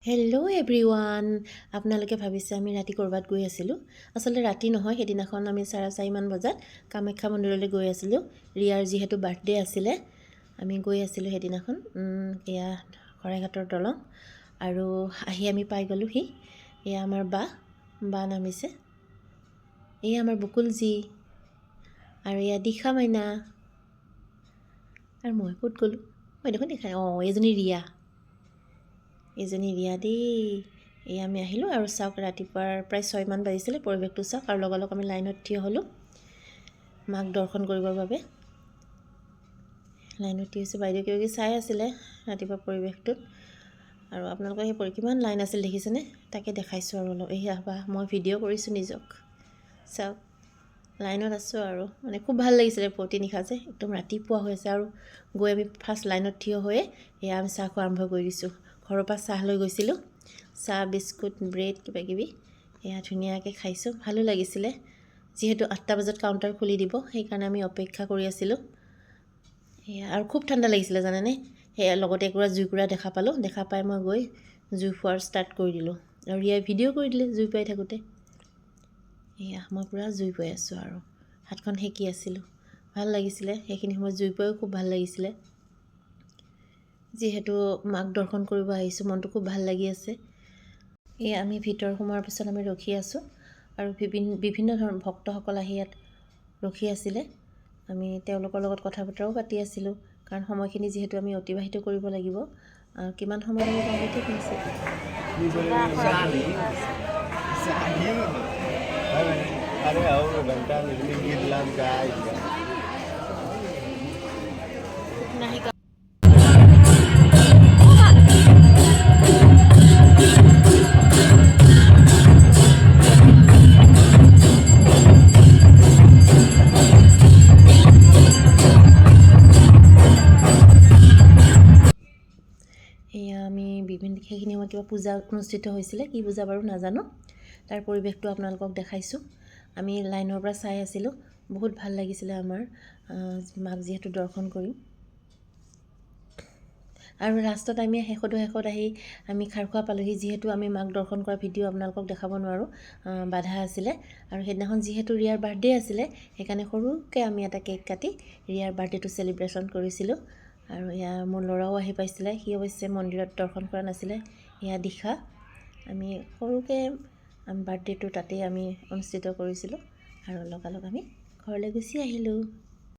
Hello' everyone. আপোনালোকে ভাবিছে আমি ৰাতি ক'ৰবাত গৈ আছিলোঁ। আচলতে ৰাতি নহয়, সেইদিনাখন আমি 4:30মান বজাত কামাখ্যা মন্দিৰলৈ গৈ আছিলোঁ। ৰিয়াৰ যিহেতু বাৰ্থডে আছিলে, আমি গৈ আছিলোঁ সেইদিনাখন। এয়া শৰাইঘাটৰ দলং আৰু আহি আমি পাই গ'লোহি। এয়া আমাৰ বা নামিছে, এয়া আমাৰ বকুলজী আৰু এয়া দিশা মাইনা। আৰু মই ক'ত গ'লোঁ? মই দেখোন দেখাই এইজনী ৰিয়া দেই। এই আমি আহিলোঁ আৰু চাওক, ৰাতিপুৱাৰ প্ৰায় 6মান বাজিছিলে। পৰিৱেশটো চাওক আৰু লগালগ আমি লাইনত থিয় হ'লোঁ মাক দৰ্শন কৰিবৰ বাবে। লাইনত থিয় হৈছোঁ, বাইদেউ কিবাকিবি চাই আছিলে ৰাতিপুৱা পৰিৱেশটোত। আৰু আপোনালোকৰ সেই কিমান লাইন আছিল দেখিছেনে? তাকে দেখাইছোঁ আৰু অলপ। এই বা মই ভিডিঅ' কৰিছোঁ নিজক, চাওক লাইনত আছোঁ আৰু মানে খুব ভাল লাগিছিলে। পুৱতি নিশা যে একদম ৰাতিপুৱা হৈ আছে আৰু গৈ আমি ফাৰ্ষ্ট লাইনত থিয় হৈয়ে এয়া আমি চাহ খোৱা আৰম্ভ কৰি দিছোঁ। ঘৰৰ পৰা চাহ লৈ গৈছিলোঁ, চাহ বিস্কুট ব্ৰেড কিবাকিবি এয়া ধুনীয়াকৈ খাইছোঁ। ভালো লাগিছিলে। যিহেতু 8টা বজাত কাউণ্টাৰ খুলি দিব, সেইকাৰণে আমি অপেক্ষা কৰি আছিলোঁ। এয়া আৰু খুব ঠাণ্ডা লাগিছিলে জানেনে। সেয়া লগতে একুৰা জুইকুৰা দেখা পালোঁ। দেখা পাই মই গৈ জুই ফুৱাৰ ষ্টাৰ্ট কৰি দিলোঁ আৰু ৰিয়াই ভিডিঅ' কৰি দিলে জুই পাই থাকোঁতে। এয়া মই পূৰা জুই পাই আছোঁ আৰু হাতখন সেকি আছিলোঁ। ভাল লাগিছিলে সেইখিনি সময়ত জুই পাইও খুব ভাল লাগিছিলে। যিহেতু মাক দৰ্শন কৰিব আহিছোঁ, মনটো খুব ভাল লাগি আছে। এয়া আমি ভিতৰ সোমোৱাৰ পিছত আমি ৰখি আছোঁ আৰু বিভিন্ন ধৰণৰ ভক্তসকল আহি ইয়াত ৰখি আছিলে। আমি তেওঁলোকৰ লগত কথা বতৰাও পাতি আছিলোঁ, কাৰণ সময়খিনি যিহেতু আমি অতিবাহিত কৰিব লাগিব। কিমান সময়ত আমি পাম ঠিক আছে। এয়া আমি সেইখিনি সময়ত কিবা পূজা অনুষ্ঠিত হৈছিলে, কি পূজা বাৰু নাজানো। তাৰ পৰিৱেশটো আপোনালোকক দেখাইছোঁ। আমি লাইনৰ পৰা চাই আছিলোঁ, বহুত ভাল লাগিছিলে আমাৰ মাক যিহেতু দৰ্শন কৰিম। আৰু লাষ্টত আমি শেষত আহি আমি খাৰখোৱা পালোঁহি। যিহেতু আমি মাক দৰ্শন কৰা ভিডিঅ' আপোনালোকক দেখাব নোৱাৰোঁ, বাধা আছিলে। আৰু সেইদিনাখন যিহেতু ৰিয়াৰ বাৰ্থডে আছিলে, সেইকাৰণে সৰুকৈ আমি এটা কেক কাটি ৰিয়াৰ বাৰ্থডেটো চেলিব্ৰেশ্যন কৰিছিলোঁ। আৰু এয়া মোৰ ল'ৰাও আহি পাইছিলে, সি অৱশ্যে মন্দিৰত দৰ্শন কৰা নাছিলে। এয়া দিশা, আমি সৰুকৈ বাৰ্থডেটো তাতেই আমি অনুষ্ঠিত কৰিছিলোঁ আৰু লগালগ আমি ঘৰলৈ গুচি আহিলোঁ।